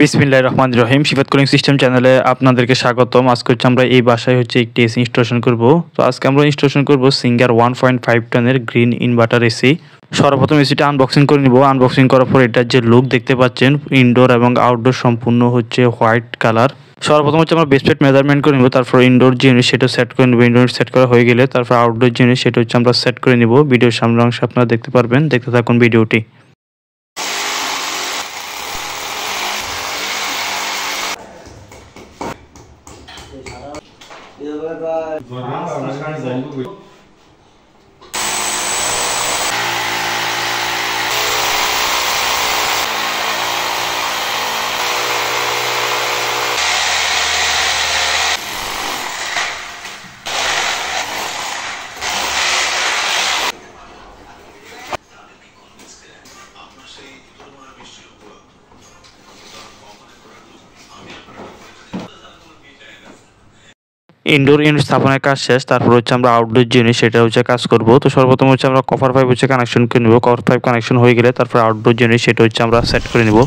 বিসমিল্লাহির রহমানির রহিম। সিফাত cooling system চ্যানেলে আপনাদেরকে স্বাগতম। আজকে আমরা এই বাসায় একটি এসি ইনস্টলেশন করব। তো আজকে আমরা ইনস্টলেশন করব সিঙ্গার 1.5 টনের গ্রিন ইনভার্টার এসি। সর্বপ্রথম এসিটা আনবক্সিং করে নিব। আনবক্সিং করার পর এটার যে লুক দেখতে পাচ্ছেন, ইনডোর এবং আউটডোর সম্পূর্ণ হোয়াইট কালার। সর্বপ্রথম আমরা বেস প্লেট মেজারমেন্ট করে নিব, তারপর ইনডোর যে জিনিস সেটা সেট করে নেব। ইনডোর সেট করা হয়ে গেলে তারপর আউটডোর জিনিস সেটা আমরা সেট করে নিব। ভিডিওর সামনের অংশে আপনারা দেখতে পারবেন, দেখতে থাকুন ভিডিওটি। ইনডোর ইউনিট স্থাপনের কাজ শেষ। তারপর আমরা আউটডোর জিনিস সেটা কাজ করব। তো সর্বপ্রথম আমরা কপার পাইপ কানেকশন করে নেব। কপার পাইপ কানেকশন হয়ে গেলে তারপর আউটডোর জিনিস সেটা আমরা সেট করে নেব।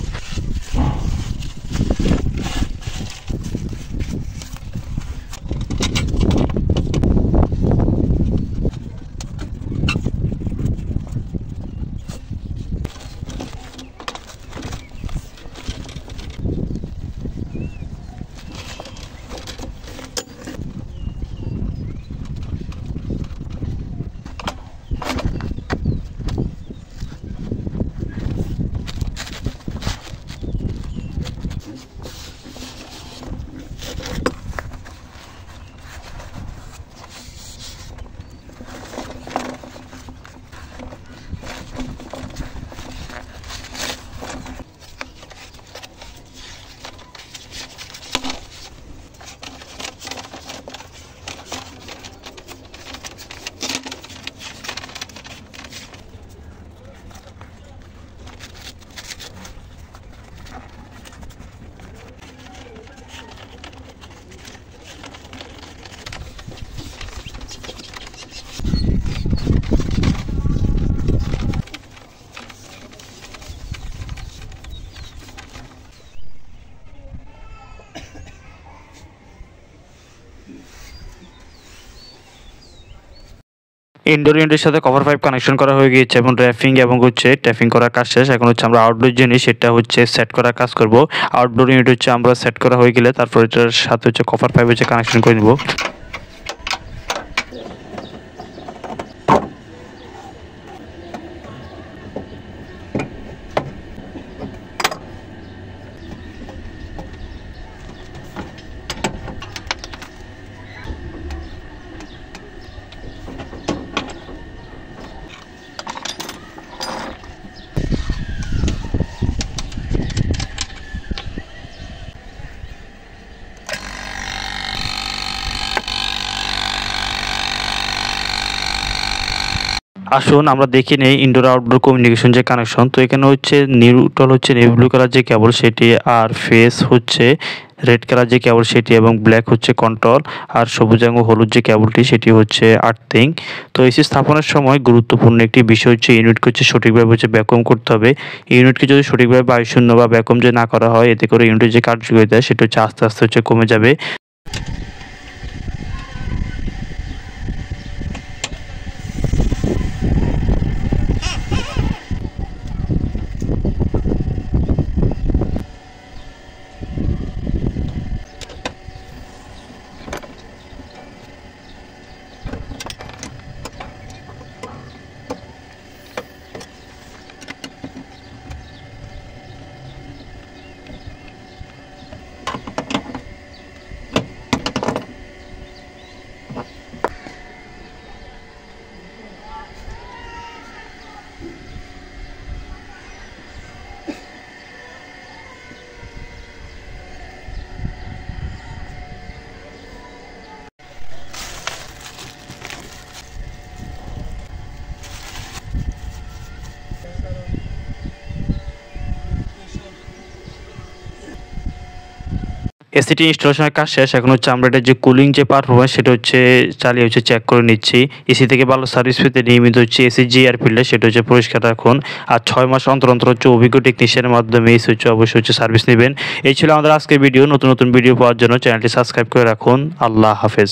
ইনডোর ইউনিটের সাথে কভার পাইপ কানেকশন করা হয়ে গিয়েছে এবং র্যাপিং এবং ট্যাপিং করার কাজ শেষ। এখন আমরা আউটডোর জিনিস সেটা সেট করার কাজ করব। আউটডোর ইউনিট আমরা সেট করা হয়ে গেলে তারপর এটার সাথে কভার পাইপ কানেকশন করে নেব। আসুন আমরা দেখে নেই ইনডোর আউটডোর কমিউনিকেশন যে কানেকশন। তো এখানে নিউট্রাল নেভি ব্লু কালার যে কেবল সেটি, আর ফেস রেড কালার যে কেবল সেটি, এবং ব্ল্যাক কন্ট্রোল, আর সবুজ এবং হলুদ যে কেবলটি সেটি আর্থিং। তো এসি স্থাপনের সময় গুরুত্বপূর্ণ একটি বিষয় ইউনিটকে সঠিকভাবে ভ্যাকুয়াম করতে হবে। ইউনিটকে যদি সঠিকভাবে বায়ুশূন্য বা ভ্যাকুয়াম না করা হয়, এতে করে ইউনিটের যে কার্যকারিতা সেটা আস্তে আস্তে কমে যাবে। এসিটি ইনস্টলেশনের কাজ শেষ। এখন হচ্ছে আমরা এটা যে কুলিং যে পারফরম্যান্স সেটা হচ্ছে চালিয়ে হচ্ছে চেক করে নিচ্ছি। এসি থেকে ভালো সার্ভিস পেতে নিয়মিত হচ্ছে এসি যে এয়ার ফিল্টার সেটা হচ্ছে পরিষ্কার রাখুন। আর 6 মাস অন্তর অন্তর হচ্ছে অভিজ্ঞ টেকনিশিয়ানের মাধ্যমে এসি হচ্ছে অবশ্যই হচ্ছে সার্ভিস নেবেন। এই ছিল আমাদের আজকের ভিডিও। নতুন নতুন ভিডিও পাওয়ার জন্য চ্যানেলটি সাবস্ক্রাইব করে রাখুন। আল্লাহ হাফেজ।